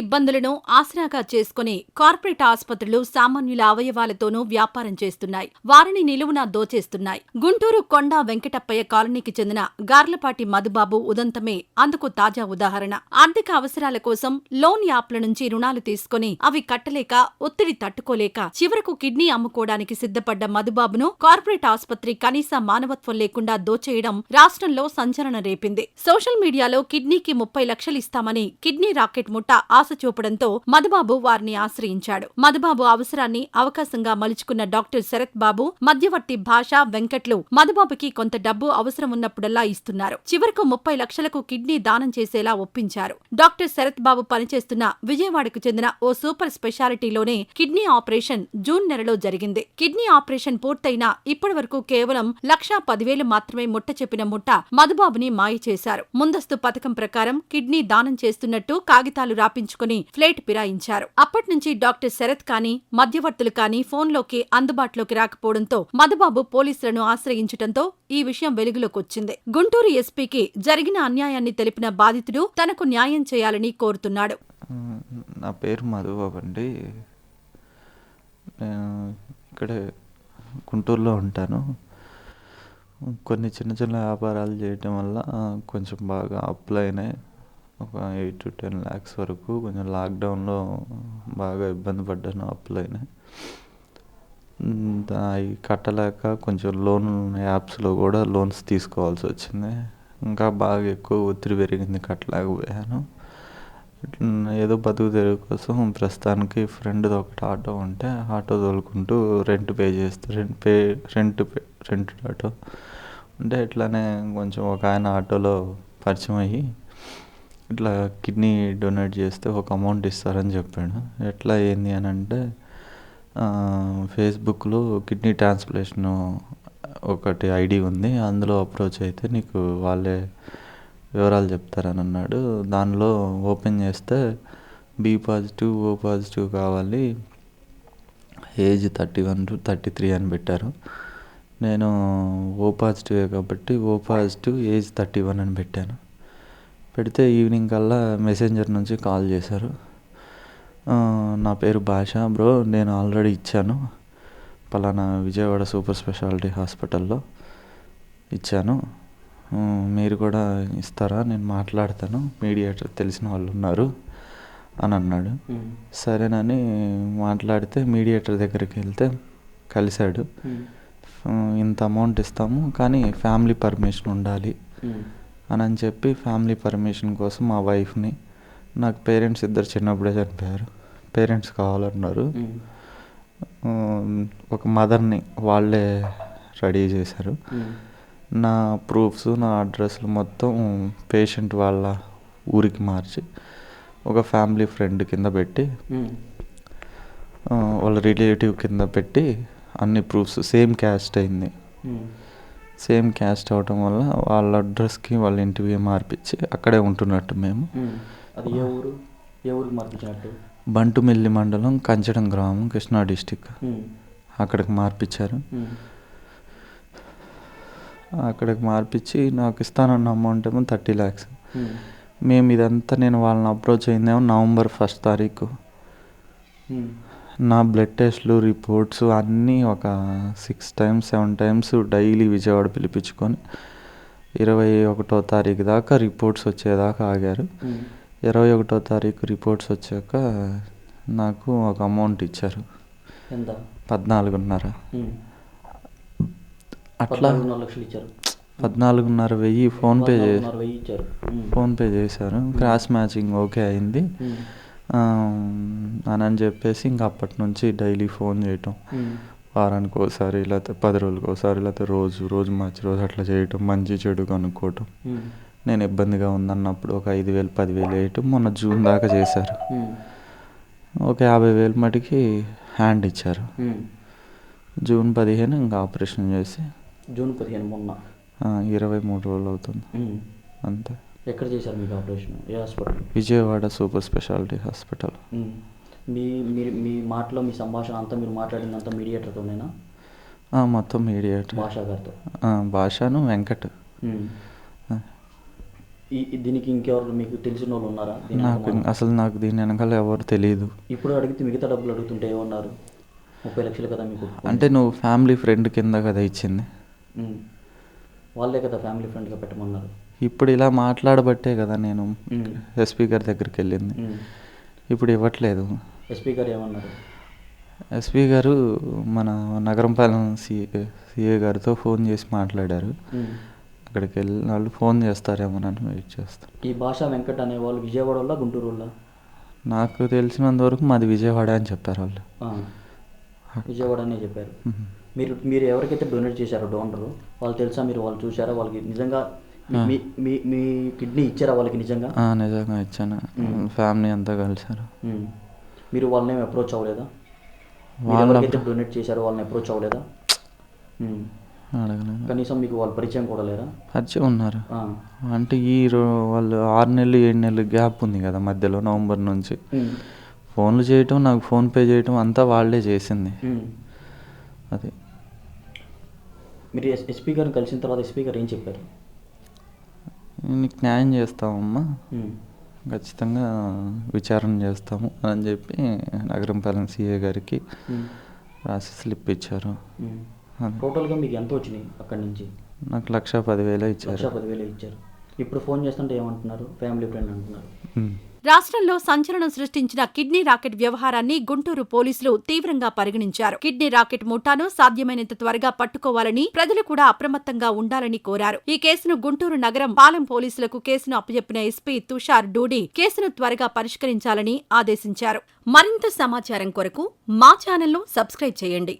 ఇబ్బందులను ఆసరాగా చేసుకుని కార్పొరేట్ ఆసుపత్రులు సామాన్యుల అవయవాలతోనూ వ్యాపారం చేస్తున్నాయి. వారిని నిలువునా దోచేస్తున్నాయి. గుంటూరు కొండా వెంకటప్పయ్య కాలనీకి చెందిన గార్లపాటి మధుబాబు ఉదంతమే అందుకు తాజా ఉదాహరణ. ఆర్థిక అవసరాల కోసం లోన్ యాప్ల నుంచి రుణాలు తీసుకుని అవి కట్టలేక, ఒత్తిడి తట్టుకోలేక చివరకు కిడ్నీ అమ్ముకోవడానికి సిద్ధపడ్డ మధుబాబును కార్పొరేట్ ఆసుపత్రి కనీస మానవత్వం లేకుండా దోచేయడం రాష్ట్రంలో సంచలనం రేపింది. సోషల్ మీడియాలో కిడ్నీకి 30 లక్షలు ఇస్తామని కిడ్నీ రాకెట్ ముఠా ఆశ చూపడంతో మధుబాబు వారిని ఆశ్రయించాడు. మధుబాబు అవసరాన్ని అవకాశంగా మలుచుకున్న డాక్టర్ శరత్ బాబు, మధ్యవర్తి భాష, వెంకట్లు మధుబాబుకి కొంత డబ్బు అవసరం ఉన్నప్పుడల్లా ఇస్తున్నారు. చివరకు 30 లక్షలకు కిడ్నీ దానం చేసేలా ఒప్పించారు. డాక్టర్ శరత్ బాబు పనిచేస్తున్న విజయవాడకు చెందిన ఓ సూపర్ స్పెషాలిటీలోనే కిడ్నీ ఆపరేషన్ జూన్ నెలలో జరిగింది. కిడ్నీ ఆపరేషన్ పూర్తయినా ఇప్పటి వరకు కేవలం 1,10,000 మాత్రమే ముట్ట చెప్పిన ముఠ మధుబాబుని మాయ చేశారు. ముందస్తు పథకం ప్రకారం కిడ్నీ దానం చేస్తున్నట్టు కాగితాలు రాపించుకుని ఫ్లేట్ ఫిరాయించారు. అప్పట్నుంచి డాక్టర్ శరత్ కానీ, మధ్యవర్తులు కానీ ఫోన్లోకి అందుబాటులోకి రాకపోవడంతో మధుబాబు పోలీసులను ఆశ్రయించడంతో ఈ విషయం వెలుగులోకొచ్చింది. గుంటూరు ఎస్పీకి జరిగిన అన్యాయాన్ని తెలిపిన బాధితుడు తనకు న్యాయం చేయాలని కోరుతున్నాడు. నా పేరు మధుబాబు అండి. నేను ఇక్కడే గుంటూరులో ఉంటాను. కొన్ని చిన్న చిన్న వ్యాపారాలు చేయటం వల్ల కొంచెం బాగా అప్పులు అయినాయి. ఒక 8 to 10 lakhs వరకు కొంచెం లాక్డౌన్లో బాగా ఇబ్బంది పడ్డాను. అప్పులు అయినాయి. అవి కట్టలేక కొంచెం లోన్ యాప్స్లో కూడా లోన్స్ తీసుకోవాల్సి వచ్చింది. ఇంకా బాగా ఎక్కువ ఒత్తిడి పెరిగింది, కట్టలేకపోయాను. ఏదో బతుకు తెరువు కోసం ప్రస్తుతానికి ఫ్రెండ్ది ఒకటి ఆటో ఉంటే ఆటో తోలుకుంటూ రెంట్ పే చేస్తే రెంట్ ఆటో అంటే ఇట్లానే కొంచెం ఒక ఆయన ఆటోలో పరిచయం అయ్యి ఇట్లా కిడ్నీ డొనేట్ చేస్తే ఒక అమౌంట్ ఇస్తారని చెప్పాడు. ఎట్లా ఏంది అని అంటే ఫేస్బుక్లో కిడ్నీ ట్రాన్స్ప్లాంటేషన్ ఒకటి ఐడి ఉంది, అందులో అప్రోచ్ అయితే నీకు వాళ్ళే వివరాలు చెప్తారని అన్నాడు. దానిలో ఓపెన్ చేస్తే బి పాజిటివ్, ఓ పాజిటివ్ కావాలి, ఏజ్ 31 to 33 అని పెట్టారు. నేను ఓ పాజిటివే కాబట్టి ఓ పాజిటివ్, ఏజ్ 31 అని పెట్టాను. పెడితే ఈవినింగ్ కల్లా మెసెంజర్ నుంచి కాల్ చేశారు. నా పేరు భాష బ్రో, నేను ఆల్రెడీ ఇచ్చాను, పలానా విజయవాడ సూపర్ స్పెషాలిటీ హాస్పిటల్లో ఇచ్చాను, మీరు కూడా ఇస్తారా, నేను మాట్లాడతాను, మీడియేటర్ తెలిసిన వాళ్ళు ఉన్నారు అని అన్నాడు. సరేనని మాట్లాడితే మీడియేటర్ దగ్గరికి వెళ్తే కలిశాడు. ఇంత అమౌంట్ ఇస్తాము కానీ ఫ్యామిలీ పర్మిషన్ ఉండాలి అని చెప్పి ఫ్యామిలీ పర్మిషన్ కోసం మా వైఫ్ని, నాకు పేరెంట్స్ ఇద్దరు చిన్నప్పుడే చనిపోయారు, పేరెంట్స్ కావాలన్నారు. ఒక మదర్ని వాళ్ళే రెడీ చేశారు. నా ప్రూఫ్స్, నా అడ్రస్లు మొత్తం పేషెంట్ వాళ్ళ ఊరికి మార్చి ఒక ఫ్యామిలీ ఫ్రెండ్ కింద పెట్టి, వాళ్ళ రిలేటివ్ కింద పెట్టి అన్ని ప్రూఫ్స్ సేమ్ క్యాస్ట్ అయింది. సేమ్ క్యాస్ట్ అవటం వల్ల వాళ్ళ అడ్రస్కి వాళ్ళ ఇంటికి మార్పించి అక్కడే ఉంటున్నట్టు మేము. బంటుమిల్లి మండలం, కంచడం గ్రామం, కృష్ణా డిస్టిక్. అక్కడికి మార్పించారు. అక్కడికి మార్పించి నాకు ఇస్తానన్న అమౌంట్ ఏమో 30 lakhs. మేము ఇదంతా నేను వాళ్ళని అప్రోచ్ అయిందేమో November 1st తారీఖు. నా బ్లడ్ టెస్ట్లు, రిపోర్ట్స్ అన్నీ ఒక 6 times 7 times డైలీ విజయవాడ పిలిపించుకొని 21వ తారీఖు దాకా రిపోర్ట్స్ వచ్చేదాకా ఆగారు. 21వ తారీఖు రిపోర్ట్స్ వచ్చాక నాకు ఒక అమౌంట్ ఇచ్చారు, 14,500. అట్లా 14,500 ఫోన్పే చేశారు. క్రాస్ మ్యాచింగ్ ఓకే అయింది అని చెప్పేసి ఇంకా అప్పటి నుంచి డైలీ ఫోన్ చేయటం, వారానికి ఒకసారి లేకపోతే 10 రోజులకు ఒకసారి లేకపోతే రోజు మార్చి రోజు అట్లా చేయటం, మంచి చెడు కనుక్కోవటం. నేను ఇబ్బందిగా ఉందన్నప్పుడు ఒక 5,000 10,000 వేయటం. మొన్న జూన్ దాకా చేశారు. ఒక 50,000 మటుకి హ్యాండ్ ఇచ్చారు. జూన్ 15 ఇంకా ఆపరేషన్ చేసి, జూన్ 15 మొన్న 23 రోజులు అవుతుంది అంతే. ఎక్కడ చేశారు మీకు ఆపరేషన్? ఏ hospital? Vijayawada super speciality hospital. మీ మాటలో మీ సంభాషణ అంతా మీరు మాట్లాడిందంతా మీడియేటర్తోనేనా? మొత్తం మీడియేటర్ భాష గారితో. భాషను వెంకట్. దీనికి ఇంకెవరు మీకు తెలిసిన వాళ్ళు ఉన్నారా దీని నాకు వెనకాల? అసలు నాకు దీని వెనకాల ఎవరు తెలియదు. ఇప్పుడు అడిగితే మిగతా డబ్బులు అడుగుతుంటే ఏమన్నారు? 30 లక్షలు కదా మీకు అంటే నువ్వు ఫ్యామిలీ ఫ్రెండ్ కింద కదా ఇచ్చింది. ఉమ్. వాళ్ళే కదా ఫ్యామిలీ ఫ్రెండ్గా పెట్టమన్నారు. ఇప్పుడు ఇలా మాట్లాడబట్టే కదా నేను ఉమ్. ఎస్పీ గారి దగ్గరికి వెళ్ళింది. ఉమ్. ఇప్పుడు ఇవ్వట్లేదు. ఎస్పీ గారు ఏమన్నారు? ఎస్పీ గారు మన నగరంపాలెం సిఏ గారితో ఫోన్ చేసి మాట్లాడారు. ఉమ్. అక్కడికి వెళ్ళిన వాళ్ళు ఫోన్ చేస్తారేమోనని వెయిట్ చేస్తాను. ఈ భాషా వెంకట్ అనే వాళ్ళు విజయవాడ వల్ల గుంటూరు వల్ల? నాకు తెలిసినంత వరకు మాది విజయవాడ అని చెప్పారు వాళ్ళు. విజయవాడ అనే చెప్పారు. మ్మ్. మీరు ఎవరికైతే డొనేట్ చేశారో డోనరు వాళ్ళు తెలుసా? మీరు వాళ్ళు చూసారా? వాళ్ళకి నిజంగా మీ మీ మీ కిడ్నీ ఇచ్చారా వాళ్ళకి నిజంగా? నిజంగా ఇచ్చాను. ఫ్యామిలీ అంతా కలిసారు. మీరు వాళ్ళని ఏమి అప్రోచ్ అవ్వలేదా? మీరు వాళ్ళ ఎవరికైతే డొనేట్ చేశారో వాళ్ళని అప్రోచ్ అవ్వలేదా? అడగలేదు. కనీసం మీకు వాళ్ళు పరిచయం కూడా లేరా? పరిచయం ఉన్నారు. అంటే వాళ్ళు 6 నెలలు 7 నెలలు గ్యాప్ ఉంది కదా మధ్యలో, నవంబర్ నుంచి ఫోన్లు చేయటం, నాకు ఫోన్పే చేయటం అంతా వాళ్ళే చేసింది. అది మీరు ఎస్పీ గారిని కలిసిన తర్వాత ఎస్పీ గారు ఏం చెప్పారు? నీకు న్యాయం చేస్తామమ్మా, ఖచ్చితంగా విచారణ చేస్తాము అని చెప్పి నగరంపాలెం సిఏ గారికి రాసి స్లిప్ ఇచ్చారు. టోటల్గా మీకు ఎంత వచ్చినాయి అక్కడి నుంచి? నాకు 1,10,000 ఇచ్చారు. 1,10,000 ఇచ్చారు. ఇప్పుడు ఫోన్ చేస్తుంటే ఏమంటున్నారు? ఫ్యామిలీ ఫ్రెండ్ అంటున్నారు. రాష్ట్రంలో సంచలనం సృష్టించిన కిడ్నీ రాకెట్ వ్యవహారాన్ని గుంటూరు పోలీసులు తీవ్రంగా పరిగణించారు. కిడ్నీ రాకెట్ ముఠాను సాధ్యమైనంత త్వరగా పట్టుకోవాలని, ప్రజలు కూడా అప్రమత్తంగా ఉండాలని కోరారు. ఈ కేసును గుంటూరు నగరం పాలెం పోలీసులకు కేసును అప్పచెప్పిన ఎస్పీ తుషార్ డూడి కేసును త్వరగా పరిష్కరించాలని ఆదేశించారు. మరింత సమాచారం కొరకు మా ఛానల్ను సబ్స్క్రైబ్ చేయండి.